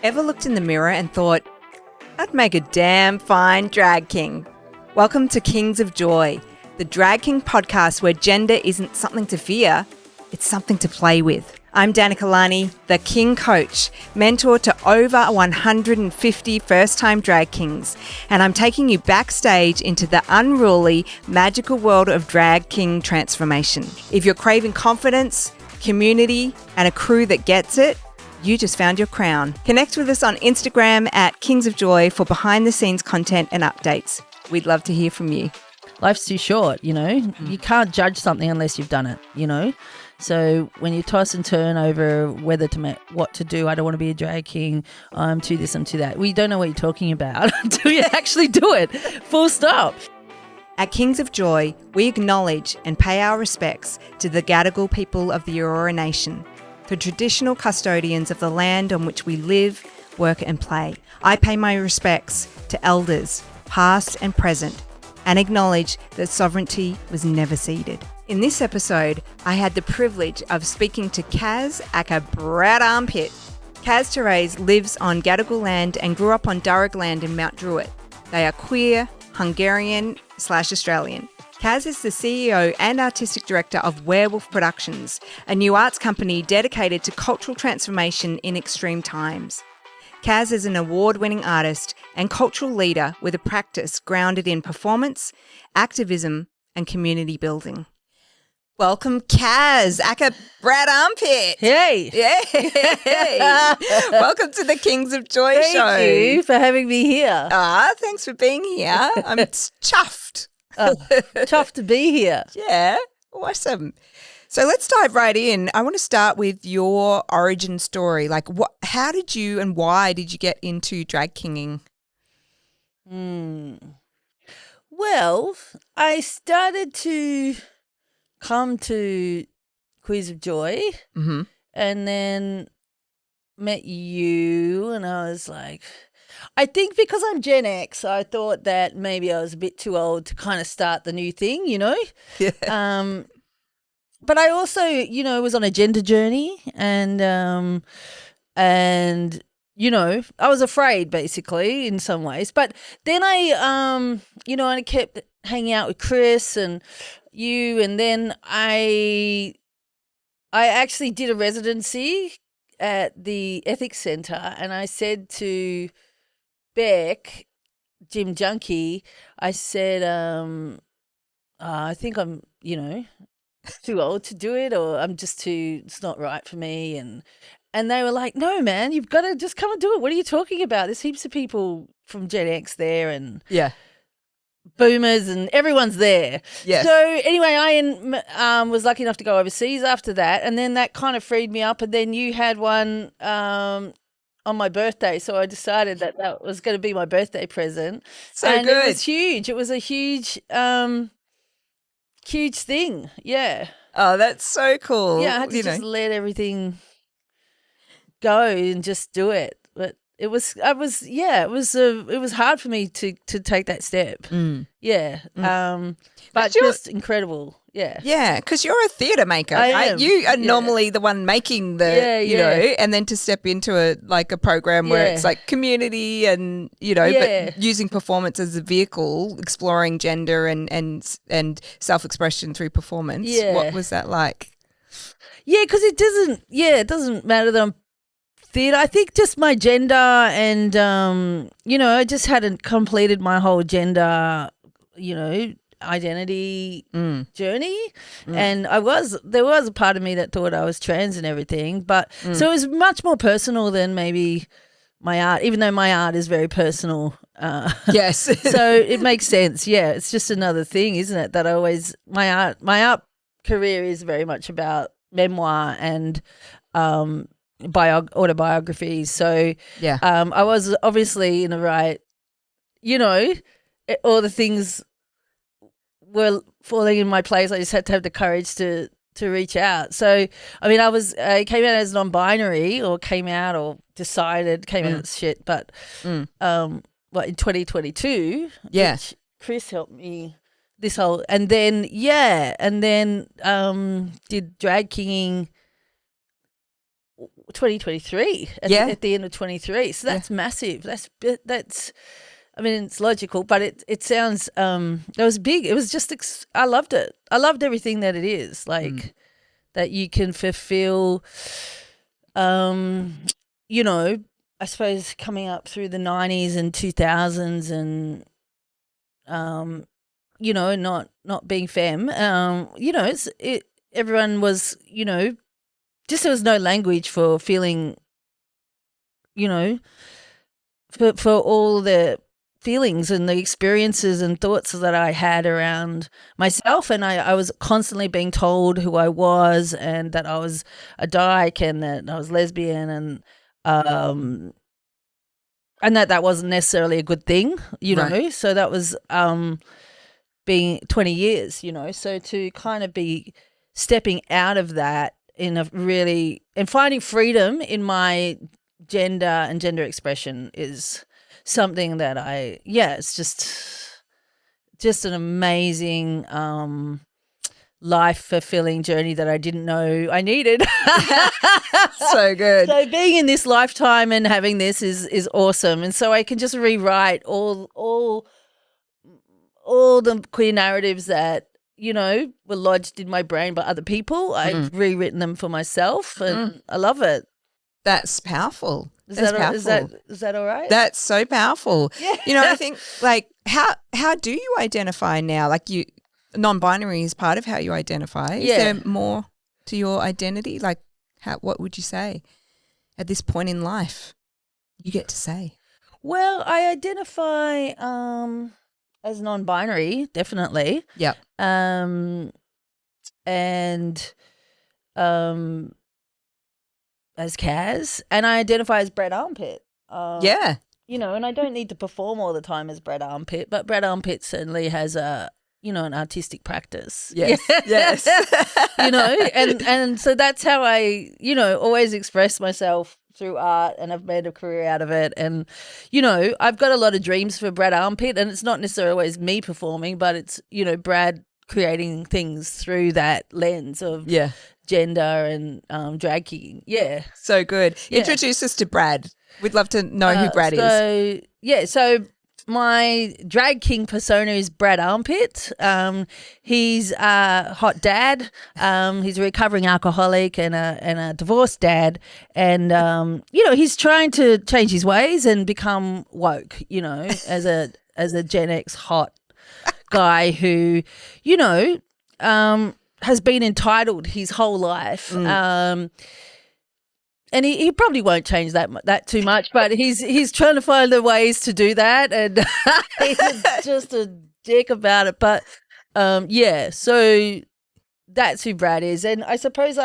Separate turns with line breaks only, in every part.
Ever looked in the mirror and thought, I'd make a damn fine drag king? Welcome to Kings of Joy, the Drag King podcast where gender isn't something to fear, it's something to play with. I'm Danica Lani, the King Coach, mentor to over 150 first-time drag kings, and I'm taking you backstage into the unruly, magical world of drag king transformation. If you're craving confidence, community, and a crew that gets it, you just found your crown. Connect with us on Instagram at Kings of Joy for behind-the-scenes content and updates. We'd love to hear from you.
Life's too short, you know. You can't judge something unless you've done it, you know. So when you toss and turn over whether to what to do, I don't want to be a drag king, I'm to this, I'm to that. We don't know what you're talking about until you actually do it. Full stop.
At Kings of Joy, we acknowledge and pay our respects to the Gadigal people of the Eora Nation, the traditional custodians of the land on which we live, work and play. I pay my respects to elders, past and present, and acknowledge that sovereignty was never ceded. In this episode, I had the privilege of speaking to Kaz aka Brad Armpit. Kaz Therese lives on Gadigal land and grew up on Durrag land in Mount Druitt. They are queer, Hungarian/Australian. Kaz is the CEO and Artistic Director of Werewolf Productions, a new arts company dedicated to cultural transformation in extreme times. Kaz is an award-winning artist and cultural leader with a practice grounded in performance, activism, and community building. Welcome, Kaz, aka Brad Armpit.
Hey.
Yay. Welcome to the Kings of Joy show.
Thank you for having me here.
Thanks for being here. I'm chuffed.
Tough to be here.
Yeah, awesome. So let's dive right in. I want to start with your origin story. Like, how did you and why did you get into drag kinging?
Well, I started to come to Quiz of Joy and then met you, and I was like, I think because I'm Gen X, I thought that maybe I was a bit too old to kind of start the new thing, you know?
Yeah.
But I also, you know, was on a gender journey and you know, I was afraid basically in some ways. But then I kept hanging out with Chris and you, and then I actually did a residency at the Ethics Centre, and I said to Beck, Jim Junkie, I said, I think I'm, you know, too old to do it, or it's not right for me. And they were like, no, man, you've got to just come and do it. What are you talking about? There's heaps of people from Gen X there and boomers and everyone's there.
Yes.
So anyway, I was lucky enough to go overseas after that, and then that kind of freed me up, and then you had one on my birthday, so I decided that was going to be my birthday present.
And good.
It was huge. It was a huge huge thing. Yeah.
Oh, that's so cool.
Yeah, I had to just let everything go and just do it. But it was hard for me to take that step. Yeah. But just incredible. Yeah.
Yeah, because you're a theatre maker.
I
right?
am.
You are normally the one making the, you know, and then to step into a program where it's like community and, you know, but using performance as a vehicle, exploring gender and self-expression through performance.
Yeah.
What was that like?
Yeah, because it doesn't matter that I'm theatre. I think just my gender and, you know, I just hadn't completed my whole gender, you know, identity journey, and there was a part of me that thought I was trans and everything, but so it was much more personal than maybe my art, even though my art is very personal.
Yes.
So it makes sense. Yeah, it's just another thing, isn't it, that my art career is very much about memoir and autobiographies. So I was obviously in the right, you know, all the things were falling in my place. I just had to have the courage to reach out. So, I mean, I came out as non-binary, or came out as shit, but in 2022, which Chris helped me this whole, and then did drag kinging 2023 at the end of 23. So that's massive. That's I mean, it's logical, but it sounds it was big. It was just I loved it. I loved everything that it is, like that you can fulfill you know, I suppose coming up through the 90s and 2000s and you know, not being femme, you know, everyone was, you know, just there was no language for feeling, you know, for all the feelings and the experiences and thoughts that I had around myself, and I was constantly being told who I was and that I was a dyke and that I was lesbian and that wasn't necessarily a good thing, you know. So that was being 20 years, you know. So to kind of be stepping out of that in a really and finding freedom in my gender and gender expression is something that it's just an amazing life fulfilling journey that I didn't know I needed.
So good.
So being in this lifetime and having this is awesome, and so I can just rewrite all the queer narratives that, you know, were lodged in my brain by other people. I've rewritten them for myself, and I love it.
That's powerful.
Is that all right?
That's so powerful.
Yeah.
You know, I think, like, how do you identify now? Like, non-binary is part of how you identify. Is there more to your identity? Like, what would you say at this point in life? You get to say.
Well, I identify as non-binary, definitely.
Yep.
And as Kaz, and I identify as Brad Armpit. You know, and I don't need to perform all the time as Brad Armpit, but Brad Armpit certainly has an artistic practice.
Yes, yes.
You know, and so that's how I, you know, always express myself through art, and I've made a career out of it. And, you know, I've got a lot of dreams for Brad Armpit, and it's not necessarily always me performing, but it's, you know, Brad creating things through that lens of gender and drag king. Yeah.
So good. Yeah. Introduce us to Brad. We'd love to know who Brad is.
So my drag king persona is Brad Armpit. He's a hot dad. He's a recovering alcoholic and a divorced dad. And, you know, he's trying to change his ways and become woke, you know, as a Gen X hot guy who, you know, has been entitled his whole life. And he probably won't change that too much, but he's trying to find the ways to do that, and he's just a dick about it. But so that's who Brad is, and I suppose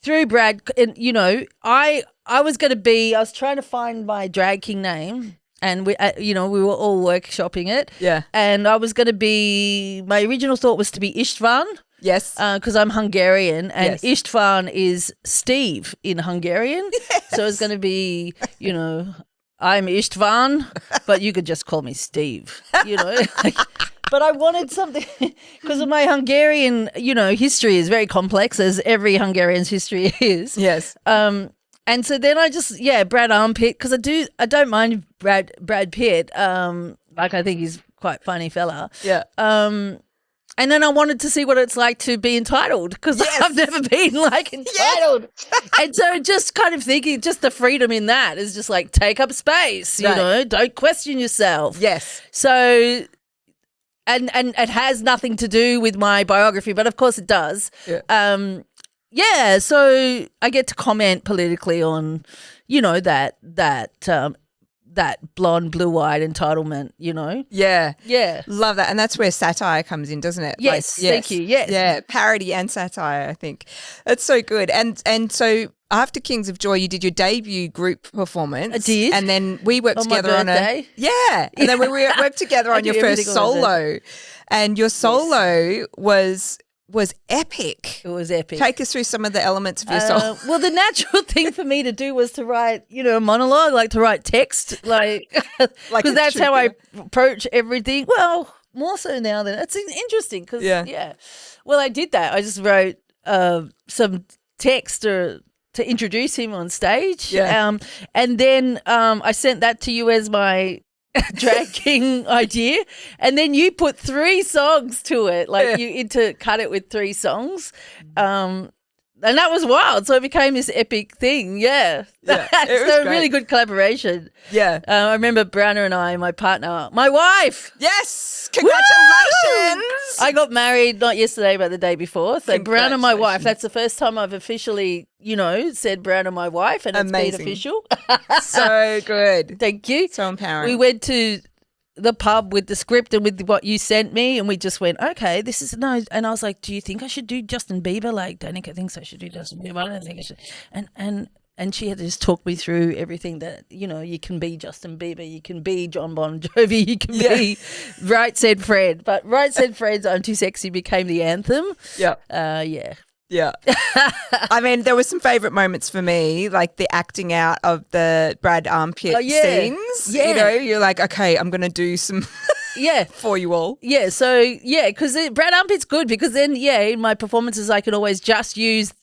through Brad, and you know, I was trying to find my drag king name. And we, you know, we were all workshopping it. Yeah. And I was going to be, my original thought was to be Istvan.
Yes.
Because I'm Hungarian, and Istvan is Steve in Hungarian. Yes. So it's going to be, you know, I'm Istvan, but you could just call me Steve, you know. But I wanted something because of my Hungarian, you know, history is very complex, as every Hungarian's history is. Yes. And so then I just, Brad Armpit, because I don't mind Brad Pitt. Like, I think he's quite funny fella. Yeah. And then I wanted to see what it's like to be entitled, because I've never been like entitled. And so just kind of thinking, just the freedom in that is just like, take up space, you know, don't question yourself. Yes. So, and it has nothing to do with my biography, but of course it does. Yeah. So I get to comment politically on, you know, that blonde, blue-eyed entitlement, you know? Yeah. Yeah. Love that. And that's where satire comes in, doesn't it? Yes. Like, thank you. Yes. Yeah. Parody and satire, I think. That's so good. And so after Kings of Joy, you did your debut group performance. I did. And then we worked together on a... Yeah. And then we worked together on your first solo. And your solo was epic. It was epic. Take us through some of the elements of your song. Well, the natural thing for me to do was to write, you know, a monologue, like to write text, like because that's how I approach everything. Well, more so now than it's interesting because Well, I did that. I just wrote some text or to introduce him on stage.
Yeah.
And then I sent that to you as my drag king idea, and then you put 3 songs to it, like you intercut it with 3 songs, and that was wild. So it became this epic thing. Yeah.
It was
so
great.
really good collaboration.
Yeah.
I remember Browner and I, my partner, my wife.
Yes. Congratulations.
I got married not yesterday, but the day before. So Browner, my wife. That's the first time I've officially, said Browner, my wife, and it's been official.
So good.
Thank you.
So empowering.
We went to the pub with the script and with what you sent me, and we just went, okay, this is no. And I was like, do you think I should do Justin Bieber? Like, Danica thinks I should do Justin Bieber. I don't think I should. And she had to just talk me through everything that, you can be Justin Bieber, you can be John Bon Jovi, you can be Right Said Fred. But Right Said Fred's I'm Too Sexy became the anthem.
Yeah. Yeah. I mean, there were some favourite moments for me, like the acting out of the Brad Armpit scenes.
Yeah.
You're like, okay, I'm going to do some for you all.
Yeah, so, because Brad Armpit's good because then, in my performances I can always just use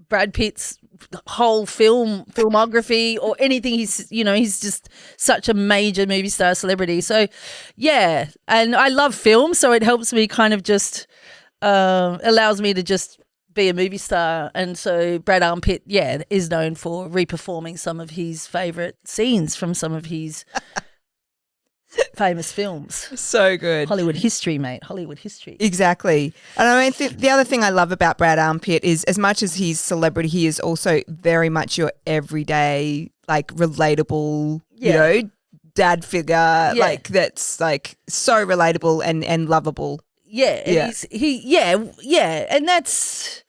Brad Pitt's whole filmography or anything. He's just such a major movie star celebrity. So, and I love film, so it helps me kind of just allows me to just be a movie star. And so Brad Armpit, is known for reperforming some of his favourite scenes from some of his famous films.
So good.
Hollywood history, mate. Hollywood history.
Exactly. And I mean, the other thing I love about Brad Armpit is as much as he's celebrity, he is also very much your everyday, like relatable, dad figure, like that's like so relatable and lovable.
Yeah. And that's...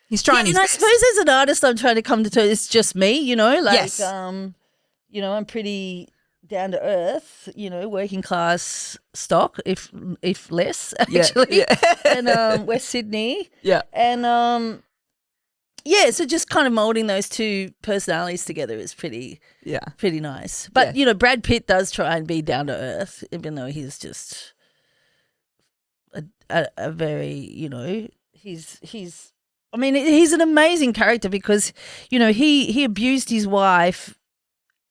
He's trying his
I
best.
suppose as an artist, I'm trying to come to terms. It's just me,
Yes.
I'm pretty down to earth, working class stock, if less actually.
Yeah.
And West Sydney.
Yeah.
And so just kind of molding those two personalities together is pretty nice. But Brad Pitt does try and be down to earth, even though he's just a very he's. I mean, he's an amazing character because, he abused his wife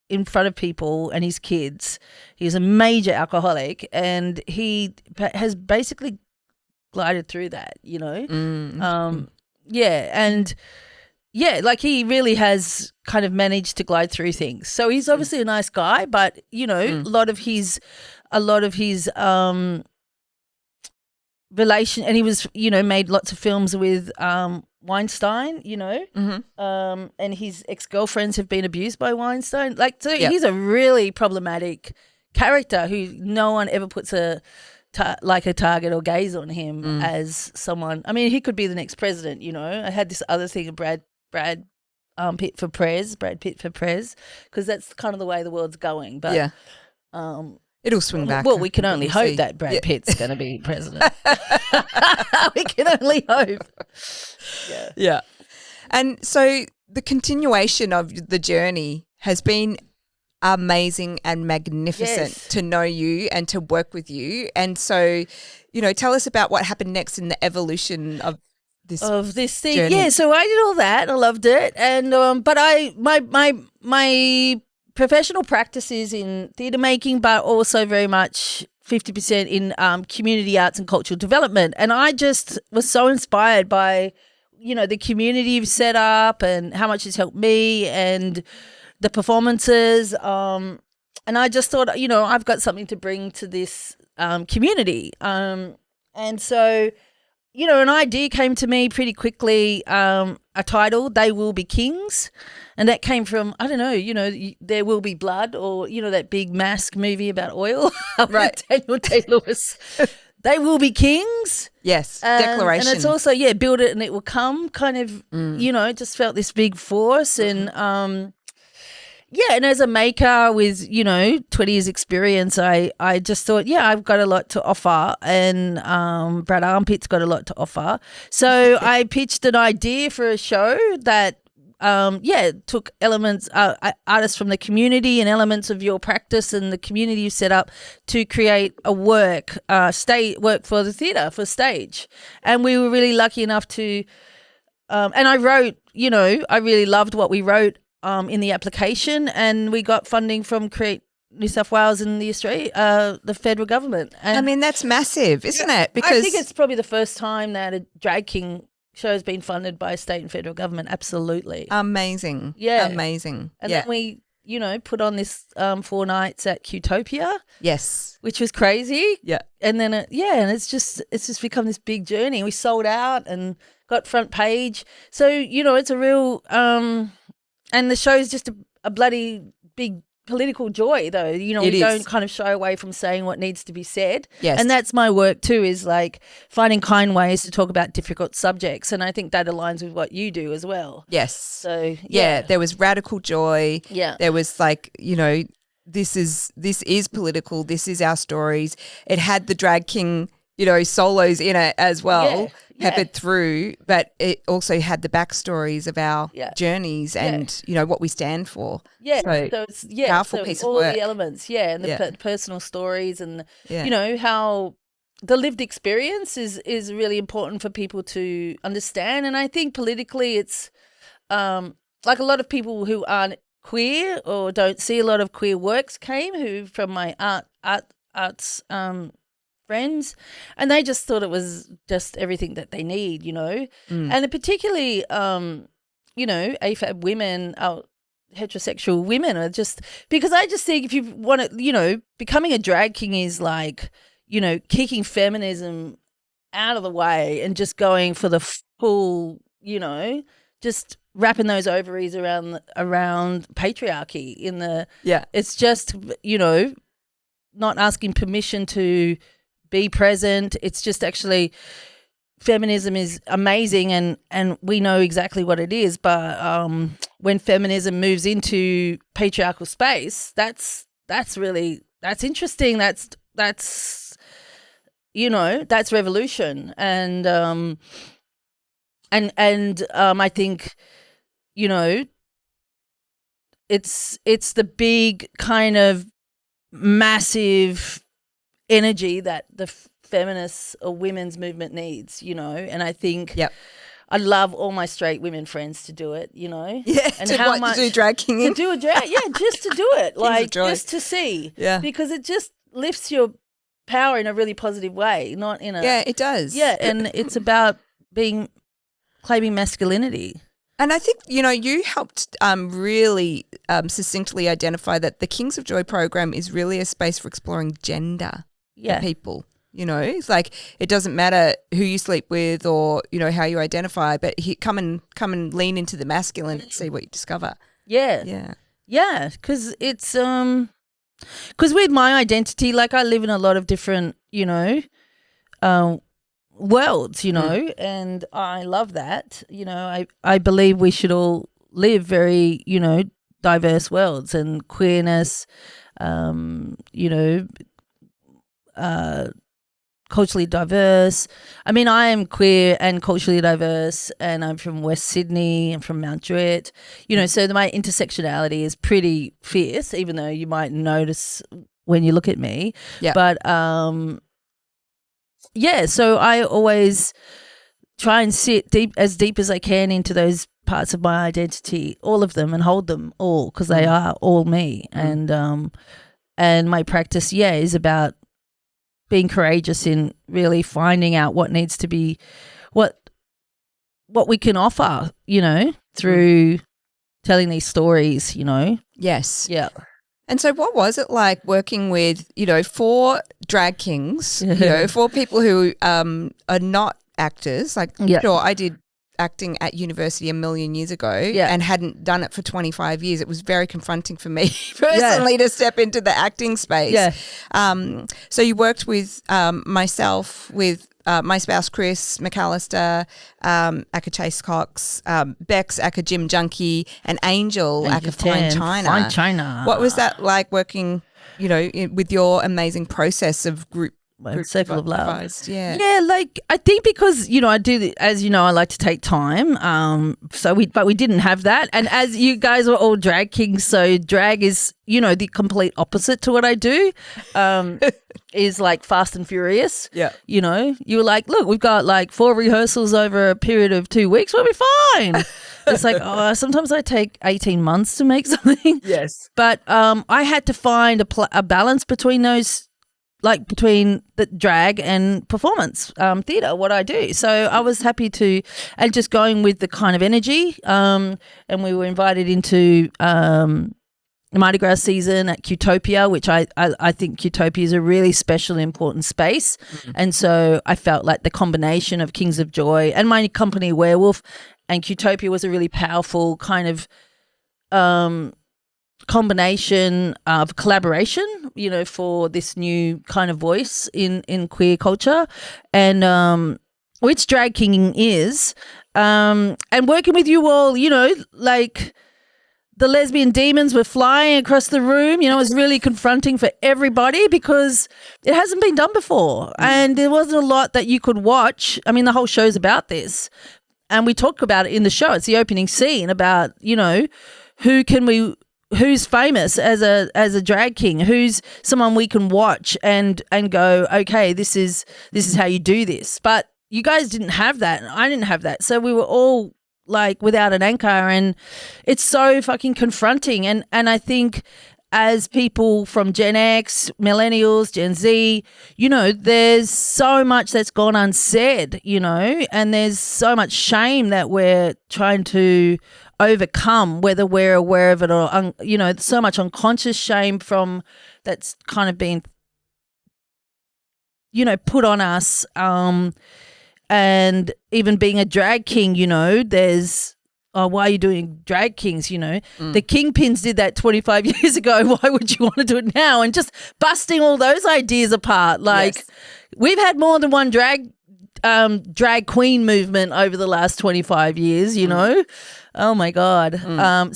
in front of people and his kids. He's a major alcoholic and he has basically glided through that, like he really has kind of managed to glide through things. So he's obviously a nice guy, but, a lot of his relation, and he was, made lots of films with Weinstein, and his ex-girlfriends have been abused by Weinstein. He's a really problematic character who no one ever puts a target or gaze on him as someone. I mean, he could be the next president, I had this other thing of Brad Pitt for Prez, because that's kind of the way the world's going. But
it'll swing back.
Well, we can only hope that Brad Pitt's going to be president. We can only hope.
Yeah. And so the continuation of the journey has been amazing and magnificent to know you and to work with you. And so, tell us about what happened next in the evolution of this
thing.
Journey.
Yeah, so I did all that. I loved it. And but my professional practice is in theatre making, but also very much 50% in community arts and cultural development. And I just was so inspired by, the community you've set up and how much it's helped me and the performances. And I just thought, I've got something to bring to this community. And so, an idea came to me pretty quickly, a title, They Will Be Kings. And that came from, I don't know, There Will Be Blood, or, that big Mask movie about oil.
Right.
Daniel Day-Lewis. They will be kings.
Yes, declaration.
And it's also, build it and it will come kind of, just felt this big force. And, and as a maker with, 20 years experience, I just thought, I've got a lot to offer, and Brad Armpit's got a lot to offer. So I pitched an idea for a show that, took elements, artists from the community and elements of your practice and the community you set up to create a work for the theatre, for stage. And we were really lucky enough to and I wrote, I really loved what we wrote in the application, and we got funding from Create New South Wales and the federal government. And
I mean, that's massive, isn't it? Because
I think it's probably the first time that a drag king show has been funded by state and federal government. Absolutely.
Amazing.
Yeah.
Amazing.
And then we, put on this 4 nights at Qtopia.
Yes.
Which was crazy.
Yeah.
And then, and it's just become this big journey. We sold out and got front page. So, it's a real, and the show's just a bloody big political joy, though. We don't kind of shy away from saying what needs to be said.
Yes.
And that's my work too, is like finding kind ways to talk about difficult subjects. And I think that aligns with what you do as well.
Yes.
So,
yeah, there was radical joy.
Yeah.
There was like, this is political. This is our stories. It had the drag king, solos in it as well, peppered through, but it also had the backstories of our journeys and, what we stand for.
Yeah.
So
it's,
powerful piece of
all
work.
the elements, and the personal stories and,
Yeah.
How the lived experience is really important for people to understand. And I think politically it's like a lot of people who aren't queer or don't see a lot of queer works came from my arts friends, and they just thought it was just everything that they need, and particularly AFAB women, heterosexual women are just, because I just think if you want to, becoming a drag king is like, kicking feminism out of the way and just going for the full, just wrapping those ovaries around patriarchy it's just, not asking permission to be present. It's just actually feminism is amazing and we know exactly what it is. But when feminism moves into patriarchal space, that's interesting. That's revolution. And I think, it's the big kind of massive energy that the feminist or women's movement needs, and I think I love all my straight women friends to do it,
and
to
do drag king
to do a drag, just to do it, like just to see, because it just lifts your power in a really positive way, not in a
it does,
and it's about claiming masculinity.
And I think, you helped really succinctly identify that the Kings of Joy program is really a space for exploring gender for people. It's like it doesn't matter who you sleep with or, how you identify, but come and lean into the masculine and see what you discover.
Yeah. Yeah, because it's because with my identity, like I live in a lot of different, worlds, and I love that. I believe we should all live very, diverse worlds, and queerness, culturally diverse. I mean, I am queer and culturally diverse, and I'm from West Sydney and from Mount Druitt, so my intersectionality is pretty fierce, even though you might notice when you look at me. Yeah. But so I always try and sit deep as I can into those parts of my identity, all of them, and hold them all, because they are all me. And my practice, is about being courageous in really finding out what needs to be, what we can offer, through telling these stories,
Yes.
Yeah.
And so what was it like working with, for drag kings, for people who are not actors? Like, sure, I did acting at university a million years ago and hadn't done it for 25 years. It was very confronting for me personally to step into the acting space. Yeah. So you worked with myself, with my spouse Chris McAllister, aka Chase Cox, Bex aka Jim Junkie, and Angel aka Fine China.
Fine China.
What was that like working, with your amazing process of group
my circle of love.
Devised, yeah.
Yeah, like I think because I do, as you know, I like to take time. But we didn't have that, and as you guys were all drag kings, so drag is the complete opposite to what I do. Is like fast and furious.
Yeah.
You were like, look, we've got like 4 rehearsals over a period of 2 weeks. We'll be fine. It's like, sometimes I take 18 months to make something.
Yes.
But I had to find a balance between those, like between the drag and performance theatre, what I do. So I was happy to, and just going with the kind of energy. And we were invited into Mardi Gras season at Qtopia, which I think Qtopia is a really special and important space. Mm-hmm. And so I felt like the combination of Kings of Joy and my company Werewolf and Qtopia was a really powerful kind of combination of collaboration, for this new kind of voice in queer culture, and which drag kinging is, and working with you all, like the lesbian demons were flying across the room. It was really confronting for everybody because it hasn't been done before, and there wasn't a lot that you could watch. I mean, the whole show's about this, and we talk about it in the show. It's the opening scene about who's famous as a drag king, who's someone we can watch and go, okay, this is how you do this. But you guys didn't have that, and I didn't have that, so we were all like without an anchor, and it's so fucking confronting. And I think as people from Gen X, millennials, Gen Z, there's so much that's gone unsaid, and there's so much shame that we're trying to overcome, whether we're aware of it or, so much unconscious shame from that's kind of been, put on us. And even being a drag king, there's, why are you doing drag kings, The Kingpins did that 25 years ago. Why would you want to do it now? And just busting all those ideas apart. Like, yes. We've had more than one drag queen movement over the last 25 years, Oh, my God.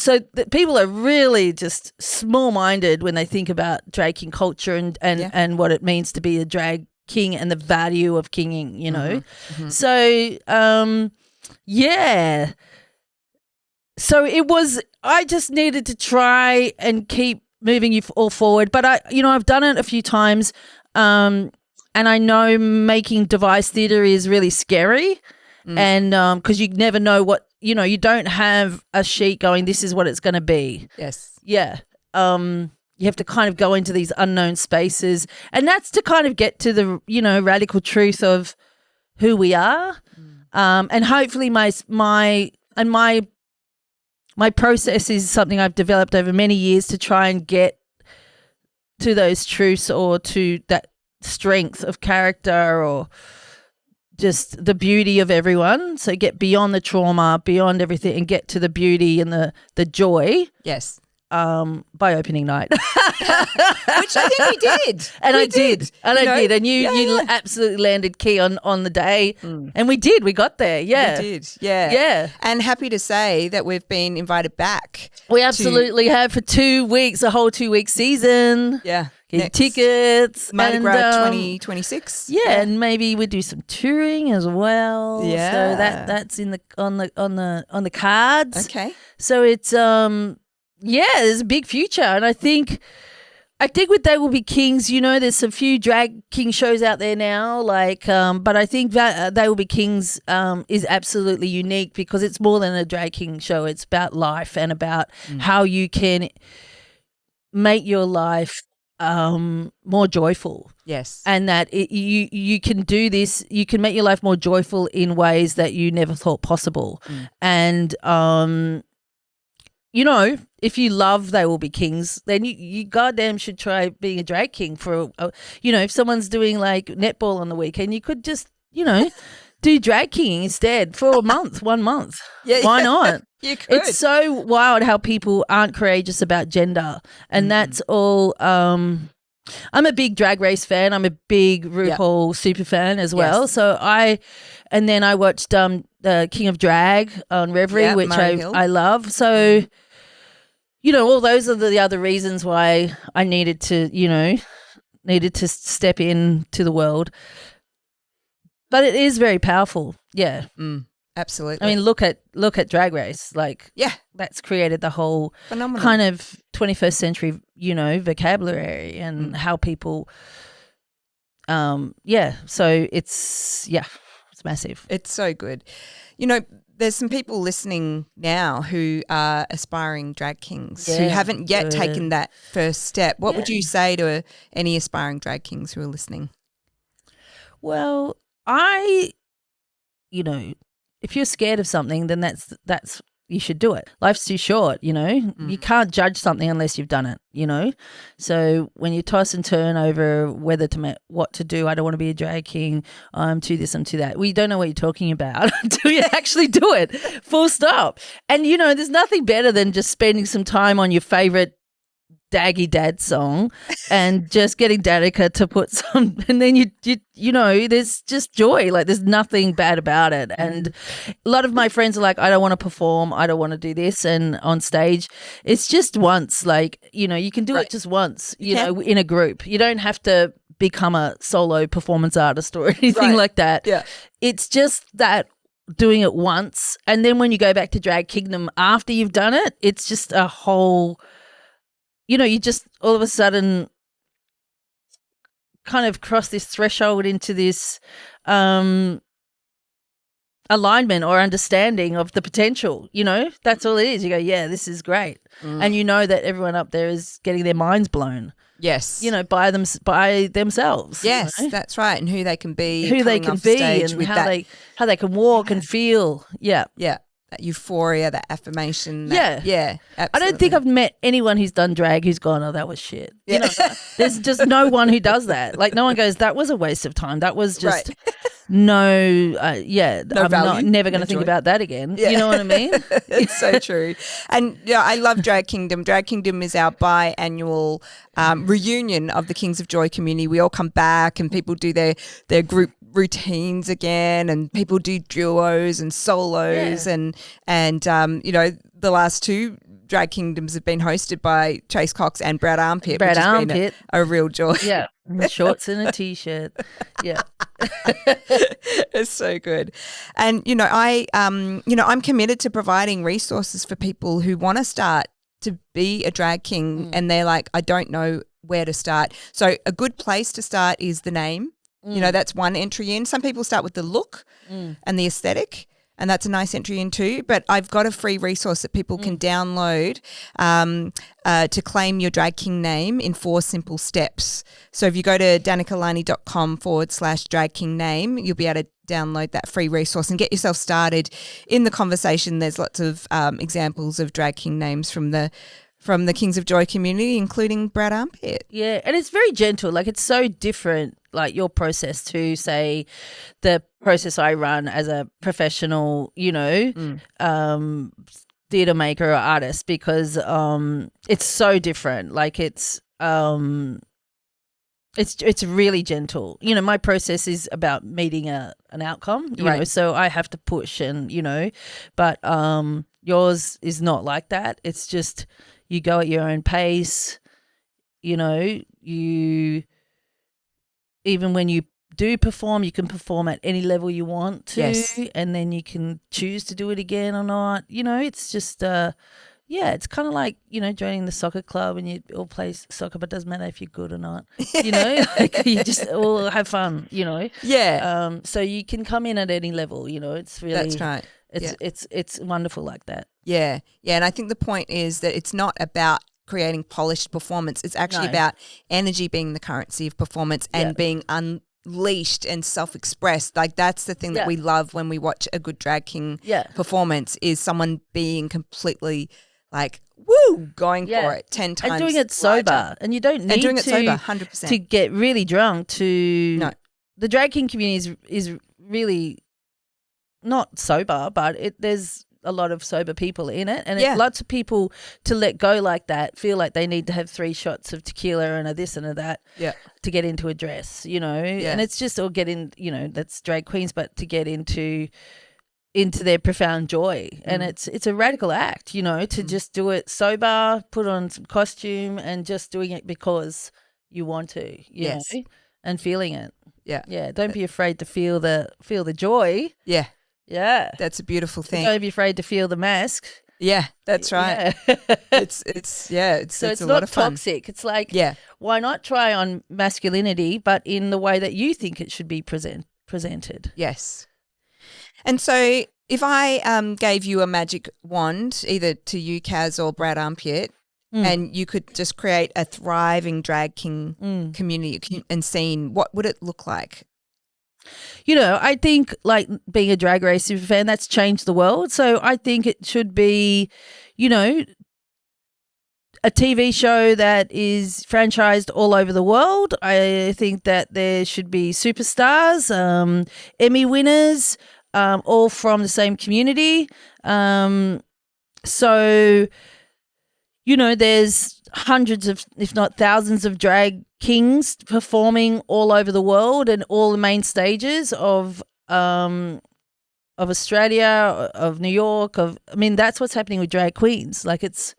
So people are really just small-minded when they think about drag king culture and what it means to be a drag king and the value of kinging, Mm-hmm. So, yeah. So it was, I just needed to try and keep moving you all forward. But I've done it a few times. And I know making device theatre is really scary. And because you never know what, you don't have a sheet going, this is what it's going to be.
Yes.
Yeah. You have to kind of go into these unknown spaces, and that's to kind of get to the, radical truth of who we are. And hopefully my process is something I've developed over many years to try and get to those truths, or to that strength of character, or just the beauty of everyone. So get beyond the trauma, beyond everything, and get to the beauty and the joy.
Yes.
By opening night.
Which I think we did.
And I did. And you absolutely landed key on the day. And we did. We got there. Yeah.
We did. Yeah.
Yeah.
And happy to say that we've been invited back.
We absolutely have, for 2 weeks, a whole 2-week season.
Yeah.
Get tickets.
Mardi Gras 2026.
Yeah, and maybe we do some touring as well.
Yeah.
So that's on the cards.
Okay.
So it's there's a big future, and I think with They Will Be Kings, there's a few drag king shows out there now, but I think that They Will Be Kings is absolutely unique because it's more than a drag king show. It's about life and about how you can make your life more joyful.
Yes.
And that you can do this, you can make your life more joyful in ways that you never thought possible. And if you love They Will Be Kings, then you goddamn should try being a drag king for, if someone's doing like netball on the weekend, you could just, do drag king instead for 1 month.
Yeah.
Why not?
You could.
It's so wild how people aren't courageous about gender. And that's all, I'm a big Drag Race fan. I'm a big RuPaul super fan as well.
Yes.
So I watched the King of Drag on Reverie, which I love. So, all those are the other reasons why I needed to, needed to step into the world. But it is very powerful. Yeah.
Absolutely.
I mean, look at Drag Race. Like, that's created the whole
phenomenal
kind of 21st century, vocabulary and how people. So it's massive.
It's so good. There's some people listening now who are aspiring drag kings who haven't yet taken that first step. What would you say to any aspiring drag kings who are listening?
Well, if you're scared of something, then that's you should do it. Life's too short, You can't judge something unless you've done it, So when you toss and turn over whether to what to do, I don't want to be a drag king, I'm too this, I'm too that. Well, you don't know what you're talking about until you actually do it, full stop. And, there's nothing better than just spending some time on your favorite Daggy Dad song and just getting Danica to put some, and then there's just joy. Like, there's nothing bad about it. And a lot of my friends are like, I don't want to perform, I don't want to do this, and on stage it's just once. Like, you can do it just once, in a group. You don't have to become a solo performance artist or anything like that. It's just that doing it once, and then when you go back to Drag Kingdom after you've done it, it's just a whole, you just all of a sudden kind of cross this threshold into this alignment or understanding of the potential, That's all it is. You go, yeah, this is great. And that everyone up there is getting their minds blown.
Yes.
By themselves.
Yes, that's right. And who they can be.
Who they can be and how they can walk and feel. Yeah.
Yeah. That euphoria, that affirmation.
Yeah,
absolutely.
I don't think I've met anyone who's done drag who's gone, oh, that was shit. There's just no one who does that. Like, no one goes, that was a waste of time. That was just I'm never going to think about that again. You know what I mean?
It's so true. And I love Drag Kingdom. Drag Kingdom is our biannual reunion of the Kings of Joy community. We all come back and people do their group routines again, and people do duos and solos, and the last two Drag Kingdoms have been hosted by Chase Cox and Brad Armpit.
Brad Armpit,
a real joy.
Yeah, shorts and a t-shirt. Yeah,
it's so good. And I'm committed to providing resources for people who want to start to be a drag king, and they're like, I don't know where to start. So a good place to start is the name. That's one entry in. Some people start with the look and the aesthetic, and that's a nice entry in too. But I've got a free resource that people can download to claim your drag king name in 4 simple steps. So if you go to danikalani.com/drag king name, you'll be able to download that free resource and get yourself started in the conversation. There's lots of examples of drag king names from the Kings of Joy community, including Brad Armpit.
Yeah, and it's very gentle. Like, it's so different, like your process to, say, the process I run as a professional, theatre maker or artist, because it's so different. Like, it's really gentle. My process is about meeting an outcome, you know, so I have to push and, but yours is not like that. It's just you go at your own pace, even when you do perform, you can perform at any level you want to, and then you can choose to do it again or not. It's just it's kind of like, joining the soccer club and you all play soccer, but it doesn't matter if you're good or not, like you just all have fun,
Yeah.
So you can come in at any level, it's really,
that's right.
It's wonderful like that.
Yeah. Yeah. And I think the point is that it's not about creating polished performance. It's actually about energy being the currency of performance and being unleashed and self-expressed. Like, that's the thing that we love when we watch a good drag king performance, is someone being completely like, woo, going for it 10 times.
And doing it sober.
Larger.
And you don't need
doing it sober, 100%.
to get really drunk to... No. The drag king community is really not sober, but there's a lot of sober people in it, and lots of people to let go like that feel like they need to have 3 shots of tequila and a this and a that to get into a dress, and it's just, or get in, that's drag queens, but to get into their profound joy. And it's a radical act, to just do it sober, put on some costume and just doing it because you want to, you
Yes.
know, and feeling it.
Yeah.
Yeah. Don't be afraid to feel the joy.
Yeah.
Yeah.
That's a beautiful thing.
Don't be afraid to feel the mask.
Yeah, that's right.
Yeah.
It's
So it's
a
not
lot of fun.
toxic. It's like,
Yeah.
why not try on masculinity, but in the way that you think it should be presented?
Yes. And so if I gave you a magic wand, either to you, Kaz, or Brad Armpit, and you could just create a thriving drag king community and scene, what would it look like?
You know, I think like being a Drag Race super fan, that's changed the world. So I think it should be, you know, a TV show that is franchised all over the world. I think that there should be superstars, Emmy winners, all from the same community. So, you know, there's hundreds of, if not thousands of drag kings performing all over the world and all the main stages of Australia, of New York, I mean, that's what's happening with drag queens. Like it's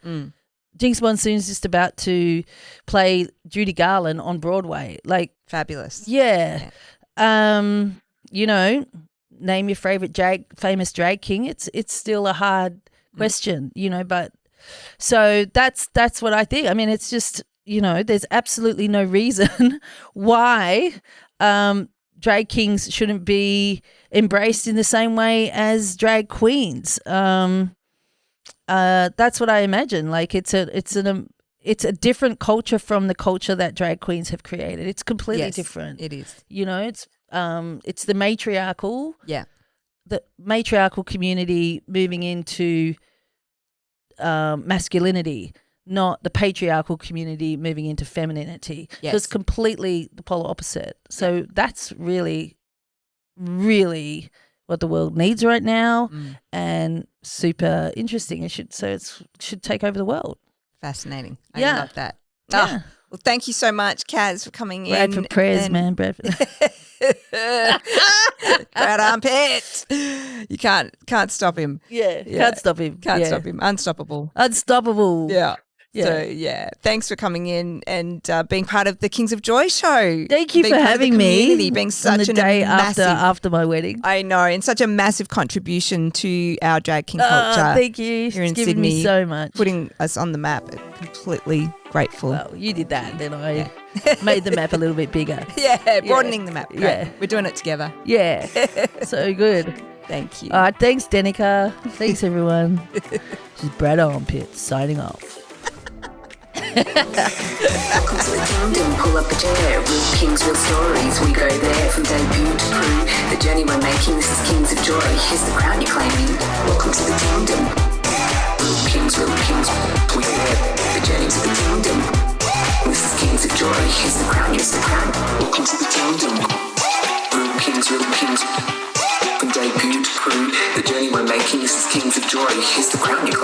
Jinx Monsoon's just about to play Judy Garland on Broadway. Like
Fabulous.
yeah. You know, name your favorite famous drag king. It's still a hard question, you know, but so that's what I think. I mean, it's just, you know, there's absolutely no reason why drag kings shouldn't be embraced in the same way as drag queens. That's what I imagine. Like it's a different culture from the culture that drag queens have created. It's completely different.
It is.
You know, it's the matriarchal.
Yeah.
The matriarchal community moving into masculinity, not the patriarchal community moving into femininity.
Yes.
So it's completely the polar opposite. So that's really, really what the world needs right now, and super interesting. It should take over the world.
Fascinating. I
Yeah.
love that.
Yeah.
Oh, well, thank you so much, Kaz, for coming
Brad
in.
for prayers, man. Brad.
Brad Armpit. You can't stop him.
Yeah, can't stop him.
Can't stop him. Unstoppable.
Unstoppable.
Yeah.
Yeah.
So, yeah, thanks for coming in and being part of the Kings of Joy show.
Thank you
Being
for
part of the
having me.
community, being such
on the
a
day
massive,
after my wedding.
I know, and such a massive contribution to our drag king culture.
Thank you.
Here in
It's given
Sydney,
me so much.
putting us on the map. Completely grateful.
Well, you did that, then I made the map a little bit bigger.
Yeah, broadening the map. Great.
Yeah.
We're doing it together.
Yeah, so good.
Thank you.
All right, thanks, Danica. Thanks, everyone. This is Brad Armpit signing off.
Welcome to the kingdom, pull up a chair. Real kings, real stories, we go there from debut to crew. The journey we're making, this is Kings of Joy. Here's the crown you're claiming. Welcome to the kingdom. Real kings, we go there. The journey to the kingdom. This is Kings of Joy. Here's the crown, Welcome to the kingdom. Real kings, from debut to crew. The journey we're making, this is Kings of Joy. Here's the crown you're